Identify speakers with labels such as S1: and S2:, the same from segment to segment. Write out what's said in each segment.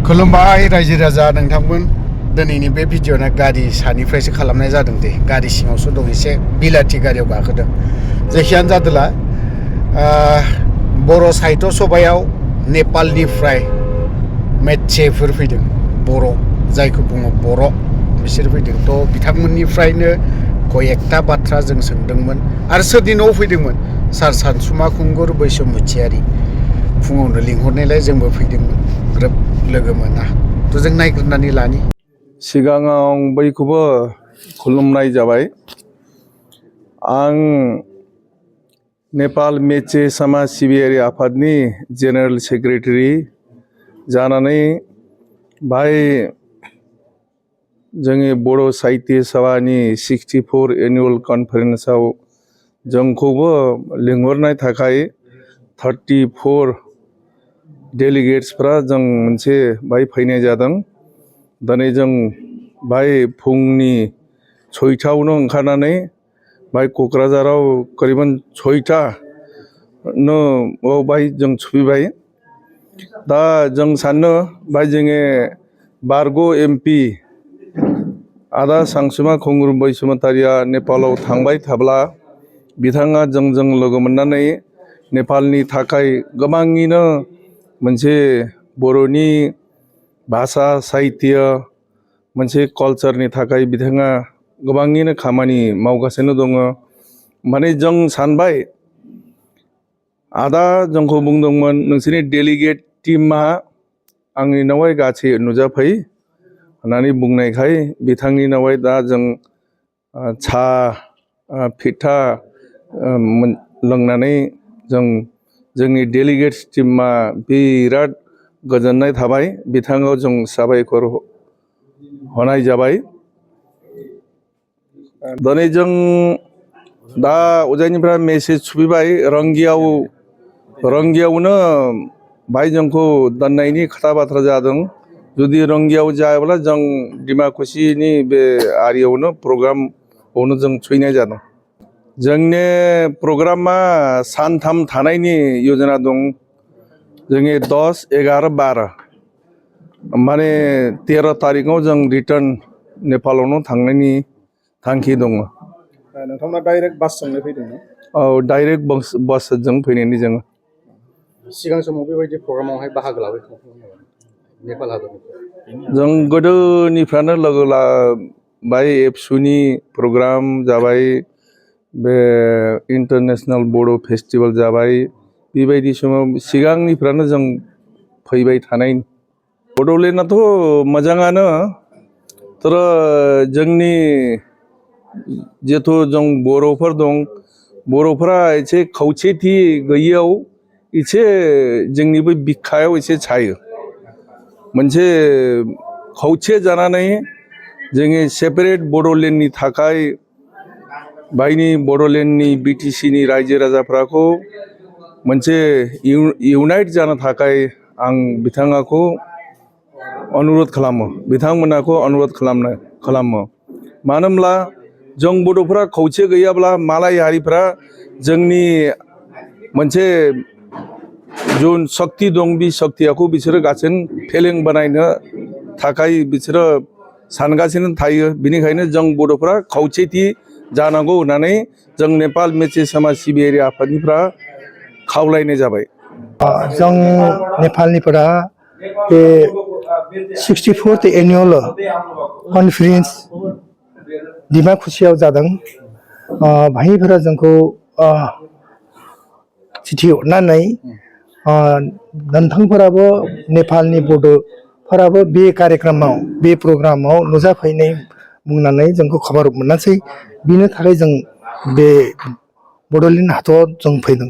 S1: खुलुमबाय रायजो राजा नोंथांमोन दिनैनि बे भिडिअ'ना गारि सानिफ्रायसो खालामनाय जादों दे गारि सिङावसो दं एसे बिलाथि गारियाव गाखोदों जेखियानो जादोला बर' साहित्य सभायाव नेपालनिफ्राय मेथसेफोर फैदों बर' जायखौ बुङो बर' बिसोर फैदों थ' बिथांमोननिफ्रायनो कयेकथा बाथ्रा जों सोंदोंमोन आरो सोरनि न'आव फैदोंमोन सार सानसुमा खुंगुर बैसोमुथियारि फुङावनो लिंहरनायलाय जोंबो फैदोंमोन ग्रोब लोगो मोना थ' जों नायग्रोनानै लानि
S2: सिगाङाव बयखौबो खुलुमनाय जाबाय आं नेपाल मेचे समाज सिबियारि आफादनि जेनेरेल सेक्रेटारि जानानै बाय जोंनि बर' साहित्य सभानि 64 एनुअल कन्फारेन्सआव जोंखौबो लिंहरनाय थाखाय 34 डेलिगेट्सफ्रा जों मोनसे बाय फैनाय जादों दिनै जों बाय फुंनि 6टायावनो ओंखारनानै बाय क'क्राझाराव करिबन 6टा बाय जों सफैबाय दा जों सानो बाय जोङो बारग' एमपि आदा सानसुमा खुंगुर बैसोमुथियारिया नेपालाव थांबाय थाब्ला बिथाङा जोंजों लोगो मोननानै नेपालनि थाखाय गोबाङैनो मोनसे बर'नि भाषा साहित्य मोनसे कालचारनि थाखाय बिथाङा गोबाङैनो खामानि मावगासिनो दङ माने जों सानबाय आदा जोंखौ बुंदोंमोन नोंसोरनि डेलिगेट टीमा आंनि नावहाय गासै नुजाफै होननानै बुंनायखाय बिथांनि नावहाय दा जों सा फिथा लोंनानै जों जोंनि डेलिगेट्स टीमा बिराद गोजोननाय थाबाय बिथाङाव जों साबायखर होनाय जाबाय दिनै जों दा उजायनिफ्राय मेसेज सफैबाय रंगियावनो बाय जोंखौ दोननायनि खोथा बाथ्रा जादों जुदि रंगियाव जायाब्ला जों डिमाकुसिनि बे आरियावनो प्रग्रामावनो जों सैनाय जादों जोंनि प्रग्रामा सानथाम थानायनि यजना दं जोंनि 10, 11, 12 माने 13 तारिखआव जों रिटार्न नेपालावनो थांनायनि थांखि दङ
S1: नोंथांमोना डाइरेक्ट बासजोंनो फैदोंमोन
S2: औ डाइरेक्ट बासजों फैनायनि जोङो
S1: सिगां समाव बेबायदि प्रग्रामावहाय बाहागो लाबाय नेपाल हादरनिफ्राय
S2: जों गोदोनिफ्रायनो लोगो लाबाय एबसुनि प्रग्राम जाबाय बे इन्टारनेशनेल बर' फेस्टिभेल जाबाय बेबायदि समाव सिगांनिफ्रायनो जों फैबाय थानाय बड'लेण्डआथ' मोजाङानो जोंनि जिहेथु जों बर'फोर दं बर'फोरा एसे खौसेथि गैयियाव एसे जोंनिबो बिखायाव एसे सायो मोनसे खौसे जानानै जोंनि सेपारेट बड'लेण्डनि थाखाय बायनि बड'लेण्डनि बिटिसिनि रायजो राजाफोरखौ मोनसे इउनाइट जानो थाखाय आं बिथांखौ अनुरद खालामो बिथांमोनखौ अनुरद खालामो मानो होनब्ला जों बड'फोरा खौसे गैयाब्ला मालाय हारिफ्रा जोंनि मोनसे जुन सक्ति दं बे सक्तिखौ बिसोरो गासिन फेलें बानायनो थाखाय बिसोरो सानगासिनो थायो बेनिखायनो जों बड'फोरा खौसेथि जानांगौ होननानै जों नेपाल मेचे समाज सिबियारि आफादनिफ्राय खावलायनाय जाबाय
S3: जों नेपालनिफोरा बे 64th एनुअल कन्फारेन्स डिमाकुसियाव जादों भाइफोरा जोंखौ चिठी हरनानै नोंथांफोराबो नेपालनि बड'फोराबो बे कार्यक्रमाव बे प्रग्रामाव नुजाफैनाय बुंनानै जोंखौ खबर मोनासै बिनि थाखाय जों बे बड'लेण्ड हादराव जों फैदों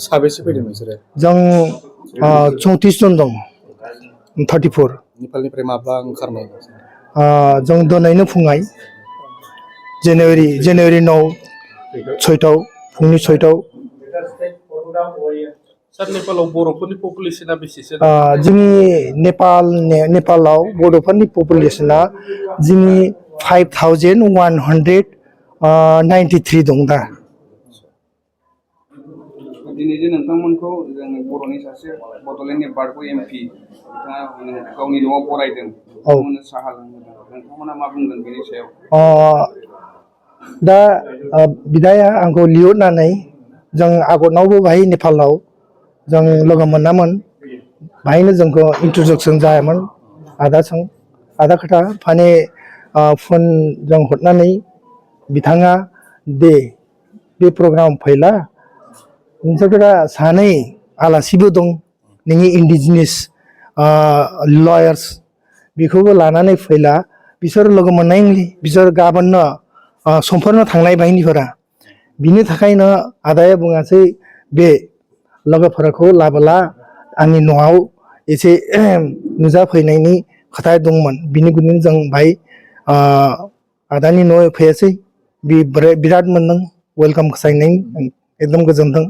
S1: साबेसे फैदों नोंसोरो
S3: जों 34 जन दं 34
S1: नेपालनिफ्राय माब्ला ओंखारनाय
S3: जों दिनैनो फुङाय जानुवारि 9 6टाव फुंनि 6टाव
S4: सार नेपालाव बर'फोरनि पपुलेसना बेसेसो
S3: जोंनि नेपालाव बर'फोरनि पपुलेसना जोंनि 5193 दं दा
S5: दिनै जे नोंथांमोनखौ जोंनि बर'नि सासे बड'लेण्डनि बारग' एमपि बिथाङा गावनि न'आव बरायदों नोंथांमोननो साहा लोंहोदों नोंथांमोना मा बुंगोन बेनि सायाव
S3: दा बिदाया आंखौ लिंहरनानै जों आगोलावबो बाहाय नेपालाव जों लोगो मोनामोन बाहायनो जोंखौ इन्ट्रडक्सन जायामोन आदा खोथा माने फन जों हरनानै बिथाङा दे बे प्रग्राम फैला नोंसोरहा सानै आलासिबो दं नोंनि इन्डिजिनियास लयार्स बेखौबो लानानै फैला बिसोर लोगो मोननायनि बिसोर गाबोननो समफोरनो थांनाय बाहिनीफोरा बिनि थाखायनो आदाया बुङासै बे लोगोफोरखौ लाबोला आंनि न'आव एसे नुजाफैनायनि खोथा दंमोन बिनि गुनैनो जों बाहाय आदानि न'आव फैयासै बिराद मोनदों वेलकाम खालामनाय एकदम गोजोनदों